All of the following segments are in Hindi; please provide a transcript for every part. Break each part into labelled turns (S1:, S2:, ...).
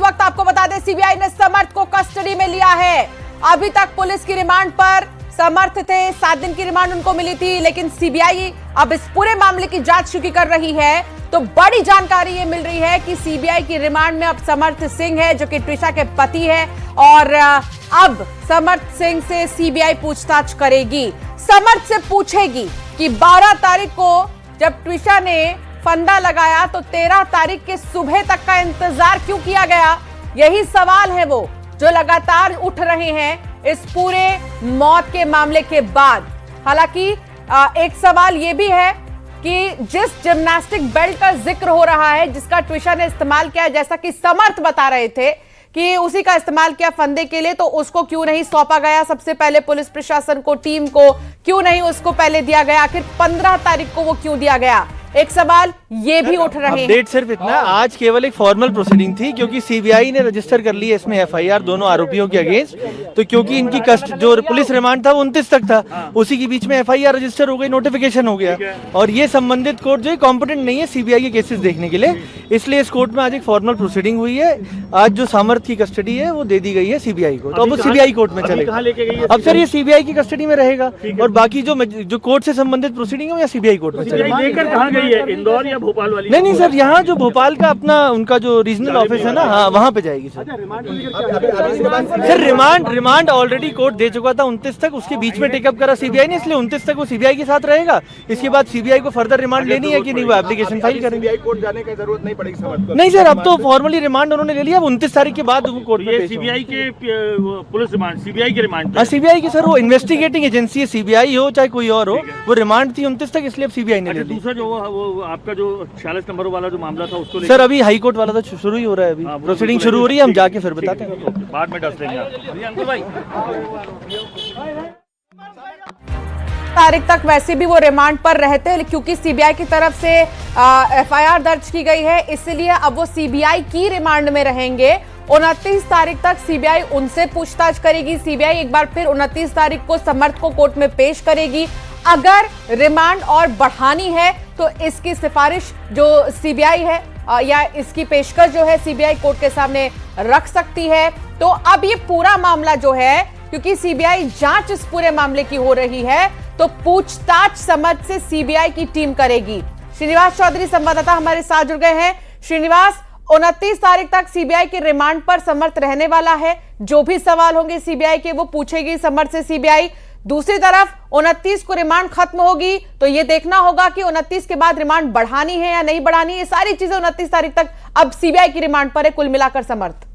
S1: वक्त आपको बता दें सीबीआई ने समर्थ को कस्टडी में लिया है। अभी तक पुलिस की रिमांड पर समर्थ थे, 7 दिन की रिमांड उनको मिली थी, लेकिन सीबीआई अब इस पूरे मामले की जांच चुकी कर रही है। तो बड़ी जानकारी ये मिल रही है कि सीबीआई की रिमांड में अब समर्थ सिंह है, जो कि ट्विशा के पति है, और अब समर्थ सिंह से सीबीआई पूछताछ करेगी। समर्थ से पूछेगी कि 12 तारीख को जब ट्विशा ने फंदा लगाया तो 13 तारीख के सुबह तक का इंतजार क्यों किया गया। यही सवाल है वो जो लगातार उठ रहे हैं इस पूरे मौत के मामले के बाद। हालांकि एक सवाल ये भी है कि जिस जिम्नास्टिक बेल्ट का जिक्र हो रहा है, जिसका ट्विशा ने इस्तेमाल किया, जैसा कि समर्थ बता रहे थे कि उसी का इस्तेमाल किया फंदे के लिए, तो उसको क्यों नहीं सौंपा गया सबसे पहले पुलिस प्रशासन को, टीम को क्यों नहीं उसको पहले दिया गया, आखिर 15 तारीख को वो क्यों दिया गया। एक सवाल ये भी उठ रहे हैं।
S2: अपडेट सिर्फ इतना, आज केवल एक फॉर्मल प्रोसीडिंग थी क्योंकि सीबीआई ने रजिस्टर कर ली है इसमें एफआईआर दोनों आरोपियों के अगेंस्ट। तो क्योंकि इनकी जो पुलिस रिमांड था वो 29 तक था, उसी के बीच में एफआईआर रजिस्टर हो गई, नोटिफिकेशन हो गया, और ये संबंधित कोर्ट जो है कॉम्पिटेंट नहीं है सीबीआई के केसेस देखने के लिए, इसलिए इस कोर्ट में आज एक फॉर्मल प्रोसीडिंग हुई है। आज जो समर्थ की कस्टडी है वो दे दी गई है सीबीआई को, तो अब वो सीबीआई कोर्ट में चलेगा। अब सर ये सीबीआई की कस्टडी में रहेगा और बाकी जो कोर्ट से संबंधित प्रोसीडिंग है या सीबीआई कोर्ट में चलेगा।
S3: कहाँ गई है, इंदौर या भोपाल वाली?
S2: नहीं सर, यहाँ जो भोपाल का अपना उनका जो रीजनल ऑफिस है ना, हाँ वहाँ पे जाएगी sir. Sir remand already court दे चुका था 29 तक, उसके बीच में टेकअप करा सीबीआई ने, इसलिए 29 तक वो सीबीआई के साथ रहेगा। इसके बाद सीबीआई को फर्दर रिमांड लेनी है कि नहीं, वो एप्लीकेशन फाइल करेंगे।
S3: कोर्ट जाने की जरूरत नहीं पड़ेगी समर्थ को?
S2: नहीं सर, अब तो फॉर्मली रिमांड उन्होंने ले लिया, 29 तारीख के बाद वो कोर्ट में।
S3: सीबीआई के पुलिस रिमांड, सीबीआई की रिमांड?
S2: हाँ सीबीआई की सर, वो इन्वेस्टिगेटिंग एजेंसी है, सीबीआई हो चाहे कोई और हो, वो रिमांड थी 29 तक, इसलिए अब सीबीआई ने ले ली।
S3: दूसरा जो वो आपका जो 46 नंबर वाला जो मामला था उसको
S2: सर अभी हाई कोर्ट वाला तो शुरू ही हो रहा है, अभी प्रोसीडिंग शुरू हो रही है, हम जाके फिर बताते हैं,
S3: बाद में डस देंगे आपको। भाई
S1: तारीख तक वैसे भी वो रिमांड पर रहते हैं, क्योंकि सीबीआई की तरफ से एफआईआर दर्ज की गई है, इसलिए अब वो सीबीआई की रिमांड में रहेंगे। 29 तारीख तक सीबीआई उनसे पूछताछ करेगी। सीबीआई एक बार फिर 29 तारीख को समर्थ को कोर्ट में पेश करेगी। अगर रिमांड और बढ़ानी है तो इसकी सिफारिश जो सीबीआई है या इसकी पेशकश जो है सीबीआई कोर्ट के सामने रख सकती है। तो अब ये पूरा मामला जो है, क्योंकि सीबीआई जांच इस पूरे मामले की हो रही है, तो पूछताछ समर्थ से सीबीआई की टीम करेगी। श्रीनिवास चौधरी संवाददाता हमारे साथ जुड़ गए हैं। श्रीनिवास, 29 तारीख तक सीबीआई के रिमांड पर समर्थ रहने वाला है। जो भी सवाल होंगे सीबीआई के वो पूछेगी समर्थ से सीबीआई। दूसरी तरफ 29 को रिमांड खत्म होगी, तो ये देखना होगा कि 29 के बाद रिमांड बढ़ानी है या नहीं बढ़ानी है। ये सारी चीजें 29 तारीख तक अब सीबीआई की रिमांड पर है, कुल मिलाकर समर्थ।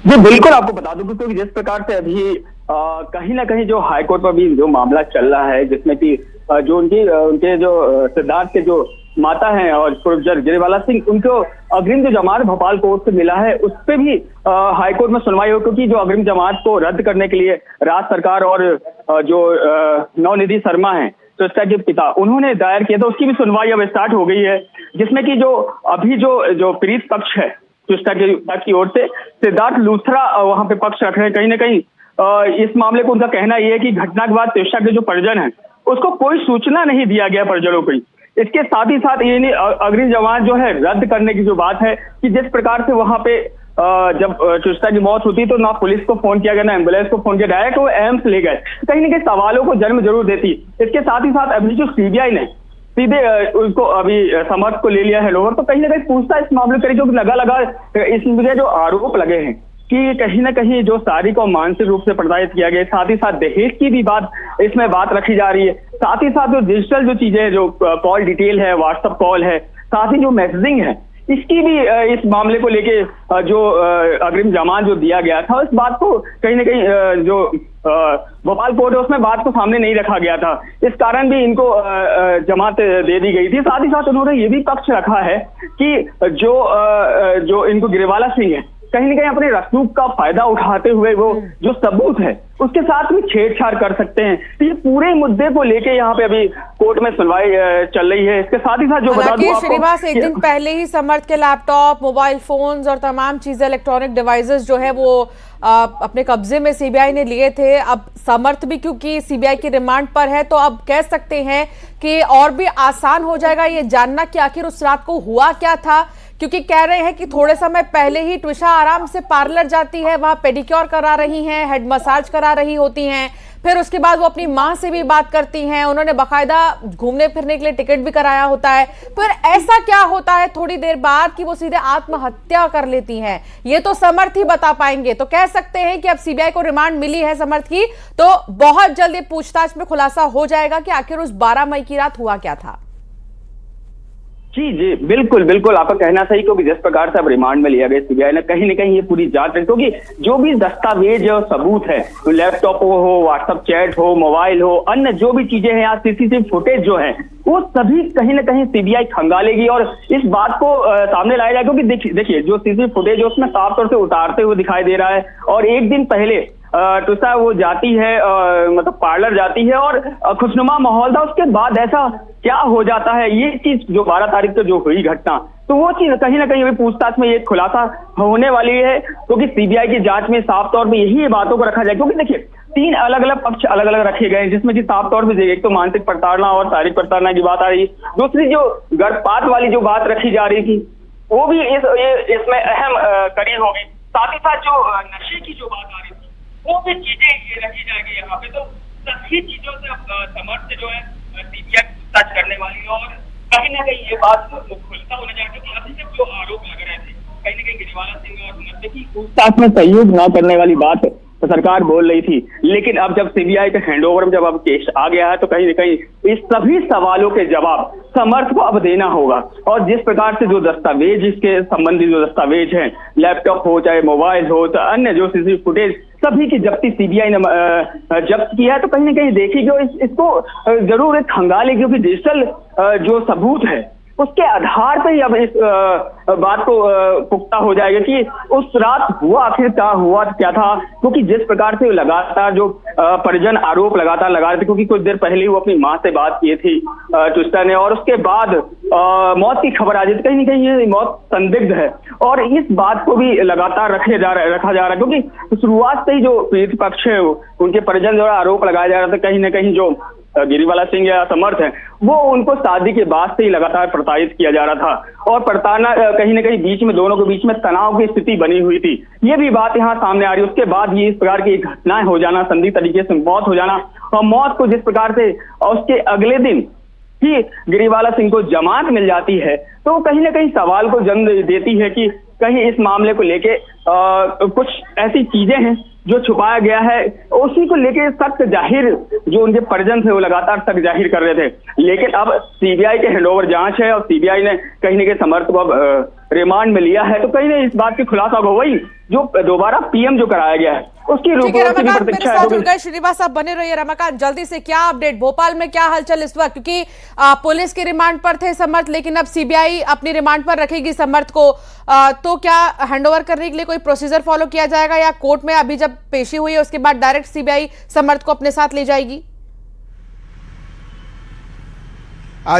S4: जी बिल्कुल, आपको बता दूं क्योंकि जिस प्रकार से अभी कहीं ना कहीं जो हाईकोर्ट पर भी जो मामला चल रहा है, जिसमें कि जो उनके जो सिद्धार्थ के जो माता हैं और प्रोफेसर गिरिवाला सिंह, उनको अग्रिम जो जमानत भोपाल कोर्ट से मिला है, उस पर भी हाईकोर्ट में सुनवाई हो, क्योंकि जो अग्रिम जमानत को रद्द करने के लिए राज्य सरकार और जो नवनिधि शर्मा हैं ट्विस्टा के पिता, उन्होंने दायर किया था, उसकी भी सुनवाई अब स्टार्ट हो गई है। जिसमें कि जो अभी जो पीड़ित पक्ष है ट्विस्टा के पक्ष की ओर से सिद्धार्थ लूथरा वहां पे पक्ष रख रहे हैं। कहीं ना कहीं इस मामले को उनका कहना यह है कि घटना के बाद ट्विस्टा के जो परिजन है उसको कोई सूचना नहीं दिया गया परिजनों को। इसके साथ ही साथ ये अग्रिम जमानत जो है रद्द करने की जो बात है कि जिस प्रकार से वहां पे जब ट्विस्टा की मौत होती तो ना पुलिस को फोन किया गया, ना एम्बुलेंस को फोन किया, डायरेक्ट वो एम्स ले गए, कहीं ना कहीं सवालों को जन्म जरूर देती। इसके साथ ही साथ अभी जो सीबीआई ने सीधे उसको अभी समर्थ को ले लिया है लोअर, तो कहीं ना कहीं पूछता इस मामले करी, जो लगा इसमें जो आरोप लगे हैं कि कहीं ना कहीं जो शारीरिक को मानसिक रूप से प्रताड़ित किया गया, साथ ही साथ दहेज की भी इसमें बात रखी जा रही है। साथ ही साथ जो डिजिटल जो चीजें, जो कॉल डिटेल है, व्हाट्सएप कॉल है, साथ ही जो मैसेजिंग है, इसकी भी इस मामले को लेके जो अग्रिम जमानत जो दिया गया था, इस बात को कहीं ना कहीं जो भोपाल कोर्ट है उसमें बात को सामने नहीं रखा गया था। इस कारण भी इनको जमानत दे दी गई थी। साथ ही साथ उन्होंने ये भी पक्ष रखा है कि जो इनको गिरिवाला सिंह है, कहीं ना कहीं अपने रसूख का फायदा उठाते हुए वो जो सबूत है उसके साथ भी छेड़छाड़ कर सकते हैं। तो ये पूरे मुद्दे को लेके यहाँ पे अभी कोर्ट में सुनवाई चल रही है। इसके साथ ही साथ जो बता दूं आपको,
S1: श्रीनिवास, एक दिन पहले ही समर्थ के लैपटॉप, मोबाइल फोन्स और तमाम चीजें, इलेक्ट्रॉनिक डिवाइसेस जो है वो अपने कब्जे में सीबीआई ने लिए थे। अब समर्थ भी क्योंकि सीबीआई की रिमांड पर है, तो अब कह सकते हैं कि और भी आसान हो जाएगा ये जानना कि आखिर उस रात को हुआ क्या था, क्योंकि कह रहे हैं कि थोड़े समय पहले ही ट्विशा आराम से पार्लर जाती है, वहां पेडिक्योर करा रही हैं, हेड मसाज करा रही होती हैं, फिर उसके बाद वो अपनी मां से भी बात करती हैं, उन्होंने बकायदा घूमने फिरने के लिए टिकट भी कराया होता है। फिर ऐसा क्या होता है थोड़ी देर बाद कि वो सीधे आत्महत्या कर लेती हैं? ये तो समर्थ ही बता पाएंगे। तो कह सकते हैं कि अब सीबीआई को रिमांड मिली है समर्थ की, तो बहुत जल्दी पूछताछ में खुलासा हो जाएगा कि आखिर उस 12 मई की रात हुआ क्या था।
S4: जी जी बिल्कुल बिल्कुल, आपका कहना सही, क्योंकि जिस प्रकार से अब रिमांड में लिया गया सीबीआई ने, कहीं न कहीं ये पूरी जांच है, क्योंकि जो भी दस्तावेज और सबूत है, लैपटॉप हो, व्हाट्सएप चैट हो, मोबाइल हो, अन्य जो भी चीजें हैं, आज सीसीटीवी फुटेज जो है, वो सभी कहीं ना कहीं सीबीआई खंगालेगी और इस बात को सामने लाया जाएगा। क्योंकि देखिए जो सीसीटीवी फुटेज है उसमें साफ तौर से उतारते हुए दिखाई दे रहा है, और एक दिन पहले ट्विशा वो जाती है, मतलब पार्लर जाती है और खुशनुमा माहौल था, उसके बाद ऐसा क्या हो जाता है, ये चीज जो 12 तारीख को जो हुई घटना, तो वो चीज कहीं ना कहीं अभी पूछताछ में ये खुलासा होने वाली है। क्योंकि सीबीआई की जांच में साफ तौर पे यही बातों को रखा जाए, क्योंकि देखिए 3 अलग अलग पक्ष अलग अलग रखे गए हैं, जिसमें कि साफ तौर पे एक तो मानसिक प्रताड़ना और शारीरिक प्रताड़ना की बात आ रही है, दूसरी जो गर्भपात वाली जो बात रखी जा रही थी वो भी इसमें अहम कड़ी होगी, साथ ही साथ जो नशे की जो बात आ रही थी वो भी चीजें रखी जाएगी यहाँ पे। तो सभी चीजों से समर्थ जो है सीबीआई पूछताछ करने वाली है, और कहीं ना कहीं ये बात खुलता होने जाएगा कि अभी तक जो आरोप लग रहे थे कहीं ना कहीं गिरिवाला सिंह और समर्थ की पूछताछ में सहयोग न करने वाली बात तो सरकार बोल रही थी, लेकिन अब जब सीबीआई के हैंडओवर में जब अब केस आ गया है, तो कहीं ना कहीं इस सभी सवालों के जवाब समर्थ को अब देना होगा। और जिस प्रकार से जो दस्तावेज, इसके संबंधित जो दस्तावेज हैं, लैपटॉप हो चाहे मोबाइल हो, तो अन्य जो सीसीटीवी फुटेज, सभी की जब्ती सीबीआई ने जब्त किया है, तो कहीं ना कहीं देखिए इसको जरूर एक खंगालेगी, क्योंकि डिजिटल जो सबूत है उसके आधार पर ही अब इस बात को पुख्ता हो जाएगा कि उस रात हुआ आखिर क्या था। क्योंकि जिस प्रकार से लगातार जो परिजन आरोप लगातार लगा रहे थे, क्योंकि कुछ देर पहले ही वो अपनी मां से बात की थी ट्विस्टा ने, और उसके बाद मौत की खबर आ जाती, कहीं ना कहीं ये मौत संदिग्ध है, और इस बात को भी लगातार रखा जा रहा है, क्योंकि शुरुआत से ही जो पीड़ित पक्ष है उनके परिजन द्वारा आरोप लगाया जा रहा था, कहीं ना कहीं जो गिरिवाला सिंह या समर्थ है वो उनको शादी के बाद से ही लगातार प्रताड़ित किया जा रहा था, और प्रताड़ना कहीं ना कहीं बीच में दोनों के बीच में तनाव की स्थिति बनी हुई थी, ये भी बात यहाँ सामने आ रही है। उसके बाद ये इस प्रकार की घटनाएं हो जाना, संदिग्ध तरीके से मौत हो जाना, और मौत को जिस प्रकार से उसके अगले दिन ही गिरिवाला सिंह को जमानत मिल जाती है, तो कहीं ना कहीं सवाल को जन्म देती है कि कहीं इस मामले को लेके कुछ ऐसी चीजें हैं जो छुपाया गया है, उसी को लेके सख्त जाहिर जो उनके परिजन थे वो लगातार शक जाहिर कर रहे थे। लेकिन अब सीबीआई के हैंडओवर जांच है और सीबीआई ने कहीं ना कहीं समर्थ को अब रिमांड में लिया है, तो कहीं ना इस बात की खुलासा होगा, वही जो दोबारा पीएम जो कराया गया है उसकी प्रतीक्षा है।
S1: श्रीनिवास आप बने रहिए। रमाकांत, जल्दी से क्या अपडेट, भोपाल में क्या हलचल इस वक्त, क्योंकि पुलिस के रिमांड पर थे समर्थ, लेकिन अब सीबीआई अपनी रिमांड पर रखेगी समर्थ को, तो क्या हैंडओवर करने के लिए कोई प्रोसीजर फॉलो किया जाएगा, या कोर्ट में अभी जब पेशी हुई है उसके बाद डायरेक्ट सीबीआई समर्थ को अपने साथ ले जाएगी?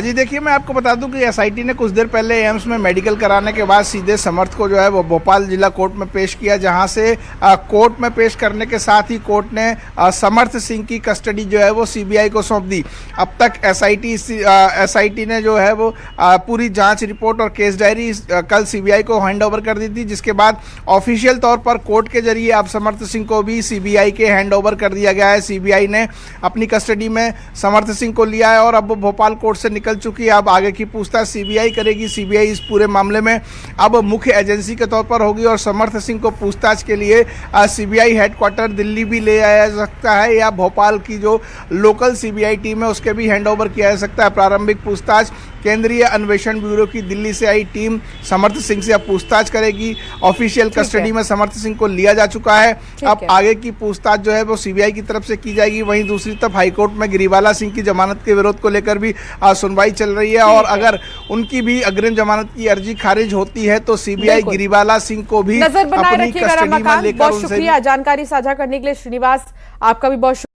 S5: जी देखिए, मैं आपको बता दूं कि एसआईटी ने कुछ देर पहले एम्स में मेडिकल कराने के बाद सीधे समर्थ को जो है वो भोपाल जिला कोर्ट में पेश किया, जहां से कोर्ट में पेश करने के साथ ही कोर्ट ने समर्थ सिंह की कस्टडी जो है वो सीबीआई को सौंप दी। अब तक एसआईटी ने जो है वो पूरी जांच रिपोर्ट और केस डायरी कल सीबीआई को हैंडओवर कर दी थी, जिसके बाद ऑफिशियल तौर पर कोर्ट के जरिए अब समर्थ सिंह को भी सीबीआई के हैंडओवर कर दिया गया है। सीबीआई ने अपनी कस्टडी में समर्थ सिंह को लिया है और अब वो भोपाल कोर्ट से निकल चुकी है। अब आगे की पूछताछ सीबीआई करेगी। सीबीआई इस पूरे मामले में अब मुख्य एजेंसी के तौर पर होगी और समर्थ सिंह को पूछताछ के लिए सीबीआई हेडक्वार्टर दिल्ली भी ले आया जा सकता है, या भोपाल की जो लोकल सीबीआई टीम है उसके भी हैंडओवर किया जा सकता है। प्रारंभिक पूछताछ केंद्रीय अन्वेषण ब्यूरो की दिल्ली से आई टीम समर्थ सिंह से अब पूछताछ करेगी। ऑफिशियल कस्टडी में समर्थ सिंह को लिया जा चुका है। अब आगे की पूछताछ जो है वो सीबीआई की तरफ से की जाएगी। वहीं दूसरी तरफ हाईकोर्ट में गिरिवाला सिंह की जमानत के विरोध को लेकर भी सुनवाई चल रही है, और अगर उनकी भी अग्रिम जमानत की अर्जी खारिज होती है तो सीबीआई गिरिवाला सिंह को भी
S1: नजर बनाए
S5: अपनी
S1: रखिएगा।
S5: कस्टडी में लेकर
S1: बहुत शुक्रिया जानकारी साझा करने के लिए श्रीनिवास, आपका भी बहुत